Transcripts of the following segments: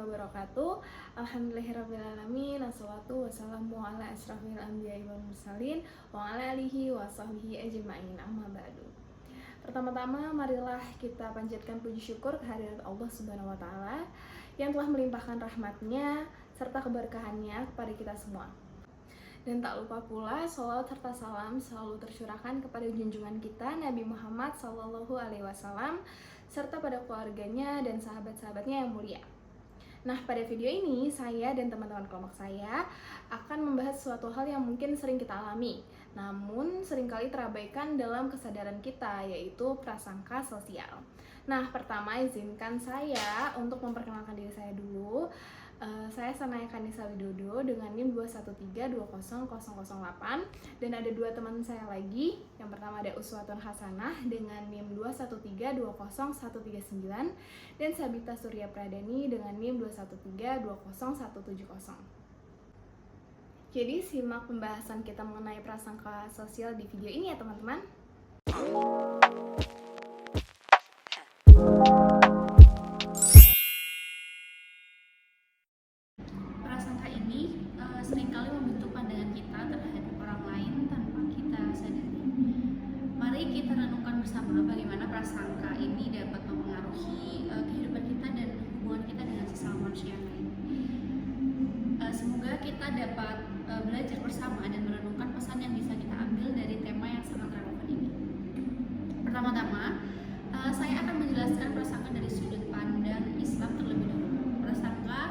warahmatullahi wabarakatuh. Alhamdulillahirrabbilalamin. Assalatu wassalamu ala asrafil anbiya'i wal mursalin wa ala alihi wa sahbihi ajma'in, amma ba'du. Pertama-tama marilah kita panjatkan puji syukur kehadirat Allah Subhanahu wa taala yang telah melimpahkan rahmatnya serta keberkahannya kepada kita semua. Dan tak lupa pula sholawat serta salam selalu tercurahkan kepada junjungan kita Nabi Muhammad SAW serta pada keluarganya dan sahabat-sahabatnya yang mulia. Nah, pada video ini saya dan teman-teman kelompok saya akan membahas suatu hal yang mungkin sering kita alami, namun seringkali terabaikan dalam kesadaran kita, yaitu prasangka sosial. Nah, pertama izinkan saya untuk memperkenalkan diri saya dulu. Saya Sanaya Kanisa Widodo dengan NIM 213200008 dan ada dua teman saya lagi. Yang pertama ada Uswatun Hasanah dengan NIM 213200139 dan Sabita Surya Pradani dengan NIM 213200170. Jadi simak pembahasan kita mengenai prasangka sosial di video ini ya teman-teman. Prasangka ini seringkali membentuk pandangan kita terhadap orang lain tanpa kita sadari. Mari kita renungkan bersama bagaimana prasangka ini dapat mempengaruhi kehidupan kita dan hubungan kita dengan sesama manusia lain. Semoga kita dapat belajar bersama dan merenungkan pesan yang bisa kita ambil dari tema yang sangat relevan ini. Pertama-tama, saya akan menjelaskan prasangka dari sudut pandang Islam terlebih dahulu. Prasangka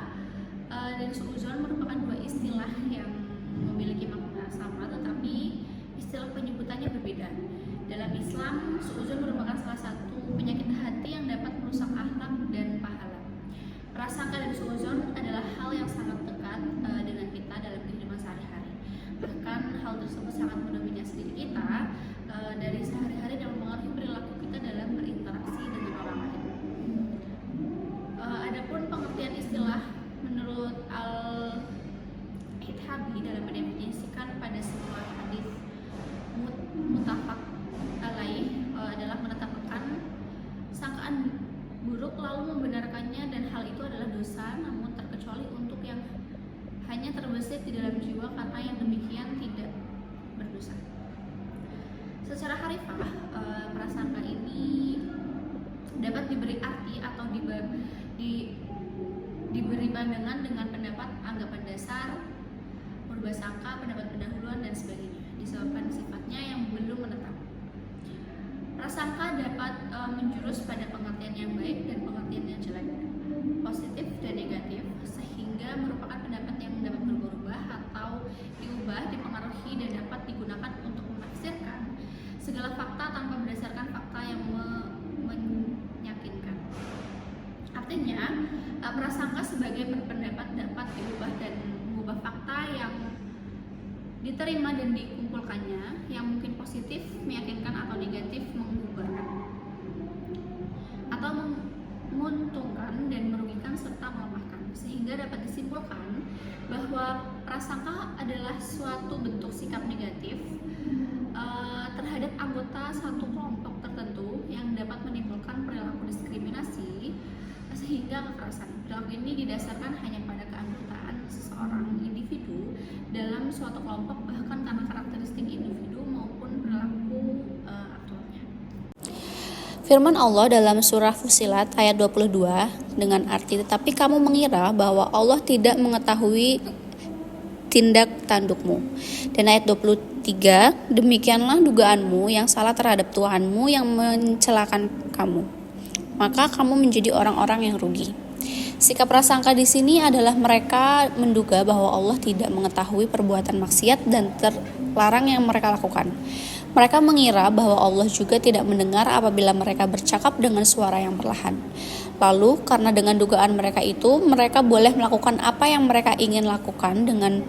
dan suudzon merupakan dua istilah yang memiliki makna sama tetapi istilah penyebutannya berbeda. Dalam Islam, suudzon merupakan salah satu penyakit hati yang dapat merusak akhlak dan pahala. Prasangka dan suudzon adalah hal yang sangat dekat dengan kita dalam kehidupan sehari-hari. Bahkan hal tersebut sangat mendominasi diri kita dari sehari-hari dan mempengaruhi perilaku kita dalam berinteraksi dengan orang lain. Adapun pengertian istilah menurut Al-Ithabi dalam mendefinisikan pada sebuah hadis muttafaq alaih adalah menetapkan sangkaan buruk lalu membenarkannya, dan hal itu adalah dosa namun terkecuali untuk yang hanya terbesit di dalam jiwa kata yang demikian tidak berdosa. Secara harfiah prasangka ini dapat diberi arti atau diberi pandangan dengan pendapat anggapan dasar, purbasangka, pendapat pendahuluan dan sebagainya, disebabkan sifatnya yang belum menetap. Prasangka dapat menjurus pada pengertian yang baik dan pengertian yang jelek, positif dan negatif, sehingga merupakan pendapat yang dapat berubah atau diubah, dipengaruhi dan dapat digunakan untuk menafsirkan segala fakta tanpa berdasarkan fakta yang meyakinkan. Artinya, prasangka sebagai berpendapat dapat diubah dan mengubah fakta yang diterima dan dikumpulkannya, yang mungkin positif meyakinkan atau negatif mengubahkan atau menguntungkan dan merugikan serta melemahkan, sehingga dapat disimpulkan bahwa prasangka adalah suatu bentuk sikap negatif terhadap anggota satu kelompok tertentu yang dapat menimbulkan perilaku diskriminasi sehingga kekerasan. Perilaku ini didasarkan hanya pada keanggotaan seseorang individu dalam suatu kelompok, bahkan karena karakteristik individu maupun perilaku aktualnya. Firman Allah dalam surah Fussilat ayat 22 dengan arti, tetapi kamu mengira bahwa Allah tidak mengetahui tindak tandukmu. Dan ayat 23, demikianlah dugaanmu yang salah terhadap Tuhanmu yang mencelakan kamu, maka kamu menjadi orang-orang yang rugi. Sikap prasangka di sini adalah mereka menduga bahwa Allah tidak mengetahui perbuatan maksiat dan terlarang yang mereka lakukan. Mereka mengira bahwa Allah juga tidak mendengar apabila mereka bercakap dengan suara yang perlahan. Lalu, karena dengan dugaan mereka itu, mereka boleh melakukan apa yang mereka ingin lakukan dengan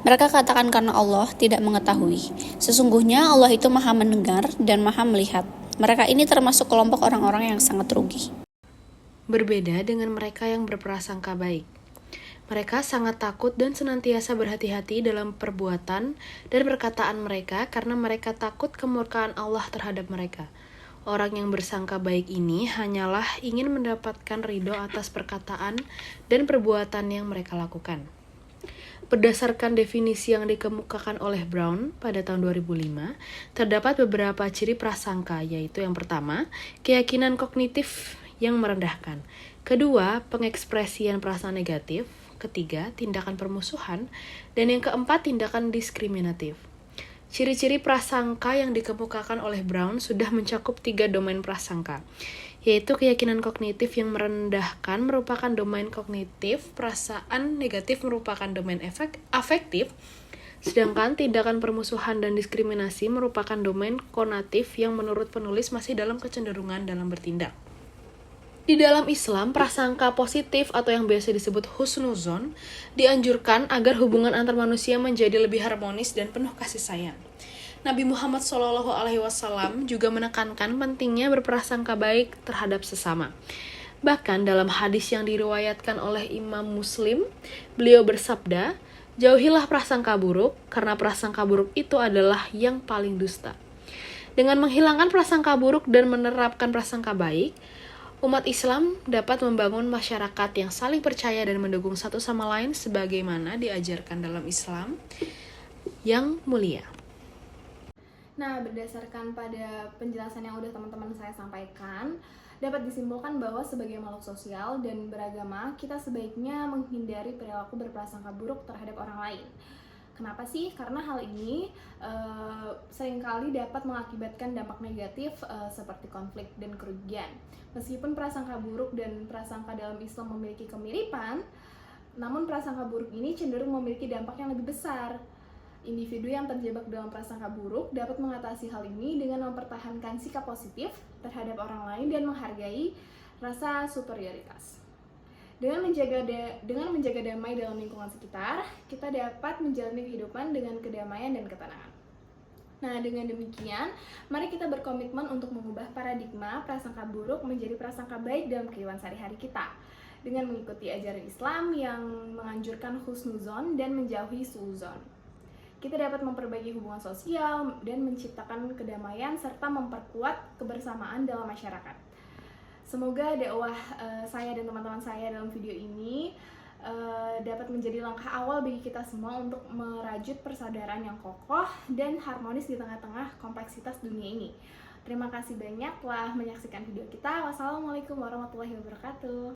mereka katakan karena Allah tidak mengetahui. Sesungguhnya Allah itu Maha mendengar dan Maha melihat. Mereka ini termasuk kelompok orang-orang yang sangat rugi. Berbeda dengan mereka yang berprasangka baik. Mereka sangat takut dan senantiasa berhati-hati dalam perbuatan dan perkataan mereka karena mereka takut kemurkaan Allah terhadap mereka. Orang yang bersangka baik ini hanyalah ingin mendapatkan ridho atas perkataan dan perbuatan yang mereka lakukan. Berdasarkan definisi yang dikemukakan oleh Brown pada tahun 2005, terdapat beberapa ciri prasangka, yaitu yang pertama, keyakinan kognitif yang merendahkan. Kedua, pengekspresian perasaan negatif. Ketiga, tindakan permusuhan. Dan yang keempat, tindakan diskriminatif. Ciri-ciri prasangka yang dikemukakan oleh Brown sudah mencakup 3 domain prasangka, yaitu keyakinan kognitif yang merendahkan merupakan domain kognitif, perasaan negatif merupakan domain afektif, sedangkan tindakan permusuhan dan diskriminasi merupakan domain konatif yang menurut penulis masih dalam kecenderungan dalam bertindak. Di dalam Islam, prasangka positif atau yang biasa disebut husnuzon dianjurkan agar hubungan antar manusia menjadi lebih harmonis dan penuh kasih sayang. Nabi Muhammad SAW juga menekankan pentingnya berprasangka baik terhadap sesama. Bahkan dalam hadis yang diriwayatkan oleh Imam Muslim, beliau bersabda, "Jauhilah prasangka buruk, karena prasangka buruk itu adalah yang paling dusta." Dengan menghilangkan prasangka buruk dan menerapkan prasangka baik, umat Islam dapat membangun masyarakat yang saling percaya dan mendukung satu sama lain sebagaimana diajarkan dalam Islam yang mulia. Nah, berdasarkan pada penjelasan yang udah teman-teman saya sampaikan, dapat disimpulkan bahwa sebagai makhluk sosial dan beragama, kita sebaiknya menghindari perilaku berprasangka buruk terhadap orang lain. Kenapa sih? Karena hal ini seringkali dapat mengakibatkan dampak negatif seperti konflik dan kerugian. Meskipun prasangka buruk dan prasangka dalam Islam memiliki kemiripan, namun prasangka buruk ini cenderung memiliki dampak yang lebih besar. Individu yang terjebak dalam prasangka buruk dapat mengatasi hal ini dengan mempertahankan sikap positif terhadap orang lain dan menghargai rasa superioritas. Dengan menjaga damai dalam lingkungan sekitar, kita dapat menjalani kehidupan dengan kedamaian dan ketenangan. Nah, dengan demikian, mari kita berkomitmen untuk mengubah paradigma prasangka buruk menjadi prasangka baik dalam kehidupan sehari-hari kita, dengan mengikuti ajaran Islam yang menganjurkan husnuzon dan menjauhi suuzon. Kita dapat memperbaiki hubungan sosial dan menciptakan kedamaian serta memperkuat kebersamaan dalam masyarakat. Semoga dakwah saya dan teman-teman saya dalam video ini dapat menjadi langkah awal bagi kita semua untuk merajut persaudaraan yang kokoh dan harmonis di tengah-tengah kompleksitas dunia ini. Terima kasih banyak telah menyaksikan video kita. Wassalamualaikum warahmatullahi wabarakatuh.